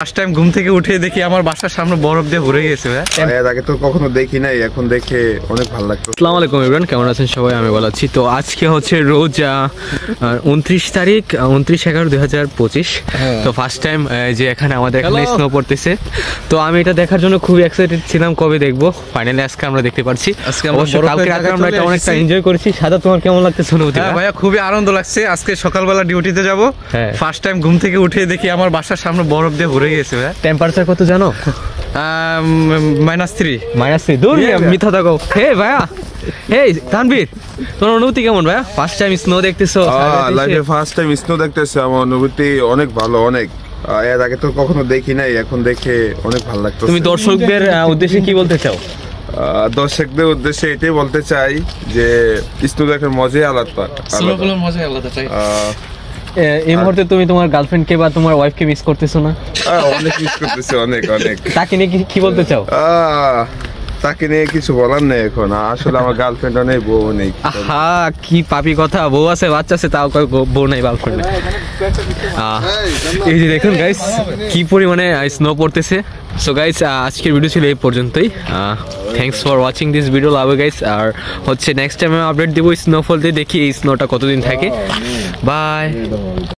First time ঘুম থেকে উঠে দেখি আমার বাসার সামনে বরফ দিয়ে ভরে গেছে। এর আগে তো কখনো দেখি নাই, এখন দেখে অনেক ভালো লাগতো। আসসালামু আলাইকুম এভরিওয়ান, কেমন আছেন সবাই? আমি ভালো আছি। তো আজকে হচ্ছে রোজ 29 তারিখ 29/11/2025। তো ফার্স্ট টাইম যে এখানে আমাদের এখানে স্নো পড়তেছে, তো আমি এটা দেখার জন্য খুবই এক্সাইটেড ছিলাম কবে দেখবো। ফাইনালি আজকে আমরা দেখতে পারছি। আজকে আমরা কালকে রাতে আমরা এটা অনেকটা এনজয় করেছি। সাদা, তোমার কেমন লাগতেছে? হ্যাঁ ভাইয়া, খুবই আনন্দ লাগছে। আজকে সকালবেলা ডিউটিতে যাব, ফার্স্ট টাইম ঘুম থেকে উঠে দেখি আমার বাসার সামনে বরফ দিয়ে ভরে গেছে। টেম্পারেচার কত জানো? -3। দূর মিথ্যা থাকো। হে ভাইয়া, হে তানভীর, তোমার অনুভূতি কেমন ভাইয়া? ফার্স্ট টাইম স্নো দেখতেছো? লাইফে ফার্স্ট টাইম স্নো দেখতেছি, আমার অনুভূতি অনেক ভালো। অনেক এর আগে তো কখনো দেখি নাই, এখন দেখে অনেক ভালো লাগতো। তুমি দর্শকদের উদ্দেশ্যে কি বলতে চাও? দর্শকদের উদ্দেশ্যে এটাই বলতে চাই যে স্নো দেখার মজাই আলাদা। এই মুহূর্তে তুমি তোমার গার্লফ্রেন্ডকে বা তোমার ওয়াইফকে মিস করতেছো না? অনেক মিস করতেছি, অনেক অনেক। তাকে নিয়ে কি বলতে চাও? তাকে নিয়ে কিছু বলার নেই এখন। আসলে আমার গার্লফ্রেন্ডও নেই, বউ নেই। হ্যাঁ, কি পাপি কথা। বউ আছে, বাচ্চা আছে, তাও বউ নাই, গার্লফ্রেন্ড। এই যে দেখুন গাইস, কি পরিমাণে স্নো পড়তেছে। সো গাইস, আজকের ভিডিও ছিল এই পর্যন্তই। Thanks for watching this video, love guys. আর হচ্ছে নেক্সট টাইম আমি আপডেট দেবো স্নোফল দিয়ে, দেখি এই স্নোটা কতদিন থাকে। বাই।